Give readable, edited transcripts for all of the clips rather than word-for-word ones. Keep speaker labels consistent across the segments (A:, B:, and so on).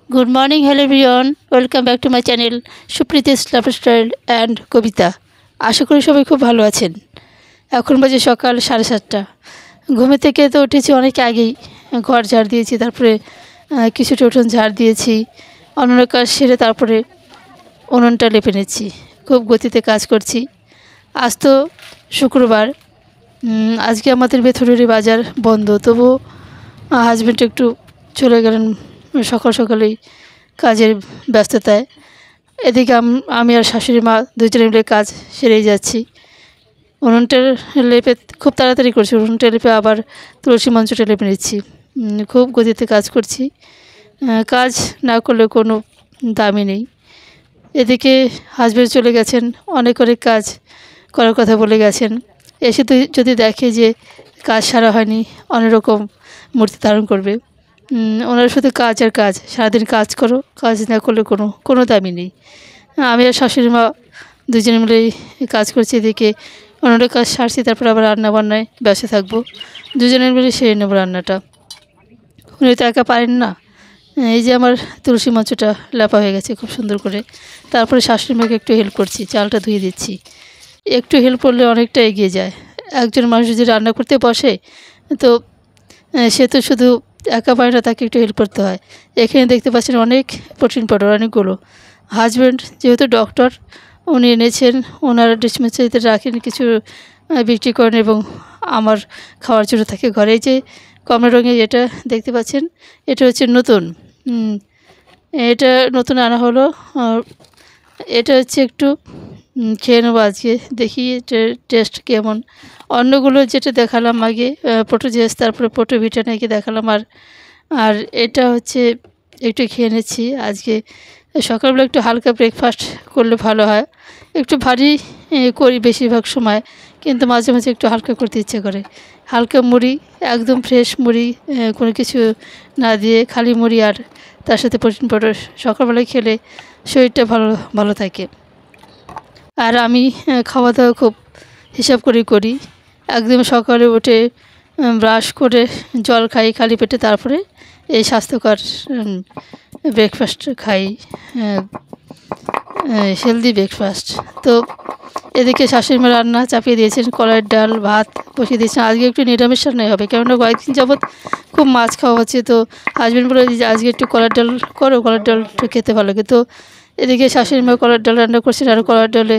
A: Good morning, hello everyone, welcome back to my channel Supriti's lifestyle and কবিতা। আশা করি সবাই খুব ভালো আছেন। এখন বাজে সকাল 7:30। ঘুমে থেকে তো উঠেছি অনেক আগেই। ঘর ঝাড় দিয়েছি, তারপরে কিছুটা উঠোন ঝাড় দিয়েছি, অন্য কাজ সেরে তারপরে উনুনটা লেপে নিচ্ছি। খুব গতিতে কাজ করছি। আজ তো শুক্রবার। আজকে আমাদের বেথুরের বাজার বন্ধ, তবুও হাজব্যান্ড একটু চলে গেলেন সকাল সকালেই কাজের ব্যস্ততায়। এদিকে আমি আর শাশুড়ি মা দুজনে মিলে কাজ সেরেই যাচ্ছি। উনুনটা লেপে খুব তাড়াতাড়ি করছি, উনুনটা লেপে আবার তুলসী মঞ্চটা লেপে নিচ্ছি। খুব গতিতে কাজ করছি। কাজ না করলে কোনো দামই নেই। এদিকে হাজব্যান্ড চলে গেছেন, অনেক কাজ করার কথা বলে গেছেন। এসে তো যদি দেখে যে কাজ সারা হয়নি, অনেক রকম মূর্তি ধারণ করবে। ওনার শুধু কাজ আর কাজ, সারাদিন কাজ করো, কাজ না করলে কোনো দামই নেই। আমি আর শাশুড়ি মা দুজনে মিলেই কাজ করছি। এদিকে ওনারা কাজ সারছি, তারপর আবার রান্নাবান্নায় ব্যস্ত থাকবো। দুজনের মিলে সেরে নেবো রান্নাটা। উনি তো একা পারেন না। এই যে আমার তুলসী মঞ্চটা লেপা হয়ে গেছে খুব সুন্দর করে। তারপরে শাশুড়ি মাকে একটু হেল্প করছি, চালটা ধুয়ে দিচ্ছি। একটু হেল্প করলে অনেকটা এগিয়ে যায়। একজন মানুষ যদি রান্না করতে বসে, তো সে তো শুধু একা পারে না, তাকে একটু হেল্প করতে হয়। এখানে দেখতে পাচ্ছেন অনেক প্রোটিন পাউডার, অনেকগুলো। হাজব্যান্ড যেহেতু ডক্টর, উনি এনেছেন, ওনার ডিসপেন্সারিতে রাখেন, কিছু বিক্রি করেন এবং আমার খাওয়ার জন্য থাকে ঘরে। এই যে কমলা রঙের এটা দেখতে পাচ্ছেন, এটা হচ্ছে নতুন। এটা নতুন আনা হলো। এটা হচ্ছে একটু খেয়ে নেবো আজকে, দেখি টেস্ট কেমন। অন্যগুলো যেটা দেখালাম আগে, পোটোজেস, তারপরে পোটোভিটা নাকি দেখালাম, আর এটা হচ্ছে একটু খেয়ে নিচ্ছি আজকে। সকালবেলা একটু হালকা ব্রেকফাস্ট করলে ভালো হয়। একটু ভারী করি বেশিরভাগ সময়, কিন্তু মাঝে মাঝে একটু হালকা করতে ইচ্ছে করে। হালকা মুড়ি, একদম ফ্রেশ মুড়ি, কোনো কিছু না দিয়ে খালি মুড়ি আর তার সাথে প্রোটিন পাউডার সকালবেলায় খেলে শরীরটা ভালো ভালো থাকে। আর আমি খাওয়া দাওয়া খুব হিসাব করেই করি। একদম সকালে উঠে ব্রাশ করে জল খাই খালি পেটে, তারপরে এই স্বাস্থ্যকর ব্রেকফাস্ট খাই, হেলদি ব্রেকফাস্ট। তো এদিকে শাশুড়ি মা রান্না চাপিয়ে দিয়েছেন, কলাইয়ের ডাল ভাত বসিয়ে দিয়েছেন। আজকে একটু নিরামিষ রান্নাই হবে, কেননা কয়েকদিন যাবৎ খুব মাছ খাওয়া হচ্ছে। তো হাজব্যান্ড বলে যে আজকে একটু কলার ডাল করো, কলার ডাল একটু খেতে ভালো লাগে। তো এদিকে শাশুড়ি মা কলার ডাল রান্না করছেন, আর কলার ডালে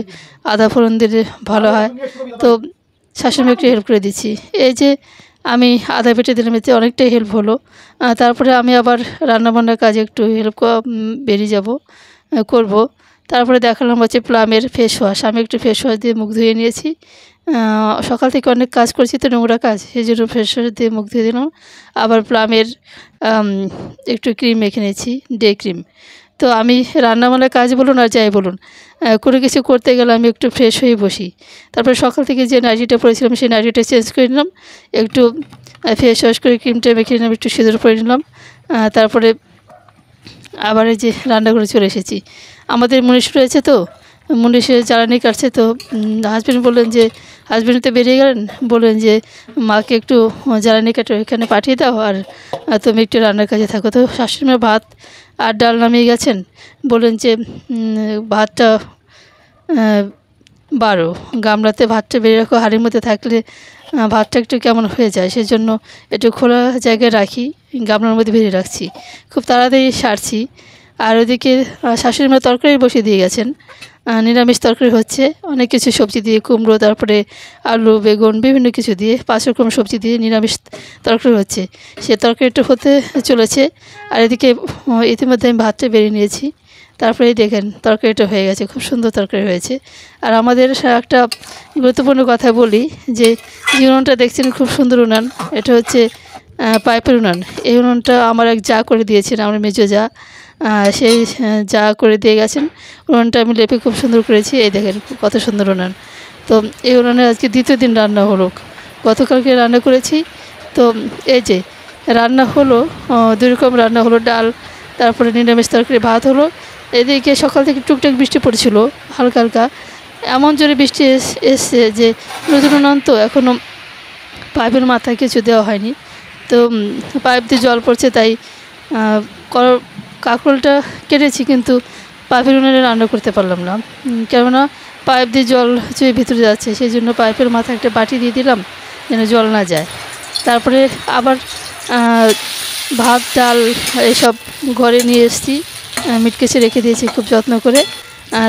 A: আদা ফোড়ন দিলে ভালো হয়। তো শাশুড়ি মা একটু হেল্প করে দিচ্ছি। এই যে আমি আদা বেটে দিলাম, এতে অনেকটাই হেল্প হলো। তারপরে আমি আবার রান্নাবান্নার কাজে একটু হেল্প বেরিয়ে যাব, করব। তারপরে দেখালাম হচ্ছে প্লামের ফেস ওয়াশ। আমি একটু ফেস ওয়াশ দিয়ে মুখ ধুয়ে নিয়েছি। সকাল থেকে অনেক কাজ করছি তো, নোংরা কাজ, সেই জন্য ফেস ওয়াশ দিয়ে মুখ ধুয়ে দিলাম। আবার প্লামের একটু ক্রিম মেখে নিয়েছি, ডে ক্রিম। তো আমি রান্নাবান্নার কাজ বলুন আর যাই বলুন, কোনো কিছু করতে গেলে আমি একটু ফ্রেশ হয়ে বসি। তারপরে সকাল থেকে যে নাইটিটা পরেছিলাম, সেই নাইটিটা চেঞ্জ করে নিলাম, একটু ফেস ওয়াশ করে ক্রিমটা মেখে নিলাম, একটু সিঁদুর পরে নিলাম। তারপরে আবার এই যে রান্না করে চলে এসেছি। আমাদের মুনিশ রয়েছে, তো মুনিশে জ্বালানি কাটছে। তো হাজব্যান্ড বললেন যে, হাজব্যান্ড তো বেরিয়ে গেলেন, বললেন যে মাকে একটু জ্বালানি কাটে এখানে পাঠিয়ে দাও, আর তুমি একটু রান্নার কাজে থাকো। তো শাশুড়ি মা ভাত আর ডাল নামিয়ে গেছেন, বললেন যে ভাতটা বারো গামলাতে ভাতটা বেরিয়ে রাখো, হাঁড়ির মধ্যে থাকলে ভাতটা একটু কেমন হয়ে যায়, সেজন্য একটু খোলা জায়গায় রাখি, গামলার মধ্যে বেরিয়ে রাখছি। খুব তাড়াতাড়ি সারছি। আর ওদিকে শাশুড়ি মা তরকারি বসিয়ে দিয়ে গেছেন, নিরামিষ তরকারি হচ্ছে, অনেক কিছু সবজি দিয়ে, কুমড়ো, তারপরে আলু, বেগুন, বিভিন্ন কিছু দিয়ে 5 রকম সবজি দিয়ে নিরামিষ তরকারি হচ্ছে। সে তরকারিটা হতে চলেছে। আর এদিকে ইতিমধ্যে আমি ভাতটা বেরিয়ে নিয়েছি। তারপরেই দেখেন তরকারিটা হয়ে গেছে, খুব সুন্দর তরকারি হয়েছে। আর আমাদের একটা গুরুত্বপূর্ণ কথা বলি, যে উনুনটা দেখছেন খুব সুন্দর উনান, এটা হচ্ছে পাইপের উনান। এই উনুনটা আমার এক যা করে দিয়েছেন, আমার মেজো যা, সেই যা করে দিয়ে গেছেন। উনুনটা আমি লেপে খুব সুন্দর করেছি, এই দেখেন কত সুন্দর উনান। তো এই উনানে আজকে দ্বিতীয় দিন রান্না হলো। গতকালকে রান্না করেছি। তো এই যে রান্না হলো, 2 রকম রান্না হলো, ডাল, তারপরে নিরামিষ তরকারি, ভাত হলো। এদিকে সকাল থেকে টুকটাক বৃষ্টি পড়েছিল, হালকা হালকা। এমন জোরে বৃষ্টি এসছে যে নতুন উনান তো, এখনও পাইপের মাথায় কিছু দেওয়া হয়নি। তো পাইপ দিয়ে জল পড়ছে, তাই কাঁকরোলটা কেটেছি কিন্তু পাইপের উনুনে রান্না করতে পারলাম না, কেননা পাইপ দিয়ে জল হচ্ছে ভিতরে যাচ্ছে, সেই জন্য পাইপের মাথায় একটা বাটি দিয়ে দিলাম যেন জল না যায়। তারপরে আবার ভাত ডাল এসব ঘরে নিয়ে এসেছি, মিটকেসে রেখে দিয়েছি খুব যত্ন করে।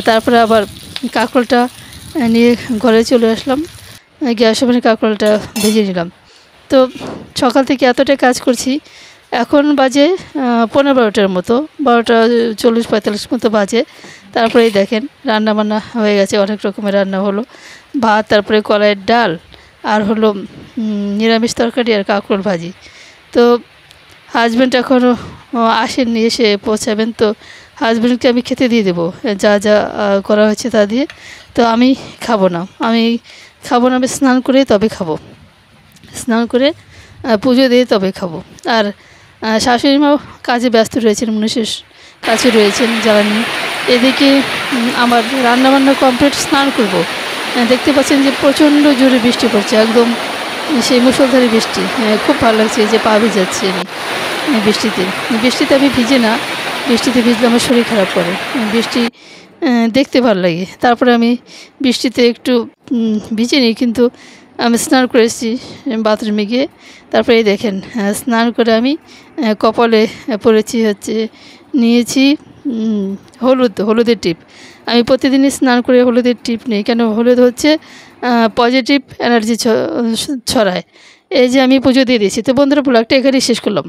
A: তারপরে আবার কাঁকরোলটা নিয়ে ঘরে চলে আসলাম, গ্যাস ওভেনে কাঁকরোলটা ভেজে নিলাম। তো সকাল থেকে এতটাই কাজ করছি, এখন বাজে 11:15টার মতো, 12:40-45 মতো বাজে। তারপরে এই দেখেন রান্নাবান্না হয়ে গেছে, অনেক রকমের রান্না হলো, ভাত, তারপরে কলাইয়ের ডাল, আর হলো নিরামিষ তরকারি আর কাঁকরোল ভাজি। তো হাজব্যান্ড এখনও আসেননি, এসে পৌঁছাবেন, তো হাজব্যান্ডকে আমি খেতে দিয়ে দেবো যা যা করা হয়েছে তা দিয়ে। তো আমি খাবো না, আমি স্নান করে তবে খাবো, স্নান করে পুজো দিয়ে তবে খাবো। আর শাশুড়ি মাও কাজে ব্যস্ত রয়েছেন, মনীষের কাছে রয়েছেন জ্বালানি। এদিকে আমার রান্নাবান্না কমপ্লিট, স্নান করব। দেখতে পাচ্ছেন যে প্রচণ্ড জোরে বৃষ্টি পড়ছে, একদম সেই মুষলধারে বৃষ্টি। খুব ভালো লাগছে যে পা ভিজাচ্ছি আমি বৃষ্টিতে আমি ভিজে না, বৃষ্টিতে ভিজলে আমার শরীর খারাপ করে, বৃষ্টি দেখতে ভালো লাগে। তারপরে আমি বৃষ্টিতে একটু ভিজে নিই, কিন্তু আমি স্নান করেছি বাথরুমে গিয়ে। তারপরে এই দেখেন স্নান করে আমি কপালে পরেছি হচ্ছে, নিয়েছি হলুদের টিপ। আমি প্রতিদিনই স্নান করে হলুদের টিপ নিই, কেন হলুদ হচ্ছে পজিটিভ এনার্জি ছড়ায়। এই যে আমি পুজো দিয়ে দিয়েছি। তো বন্ধুরা, ব্লগটা এখানেই শেষ করলাম।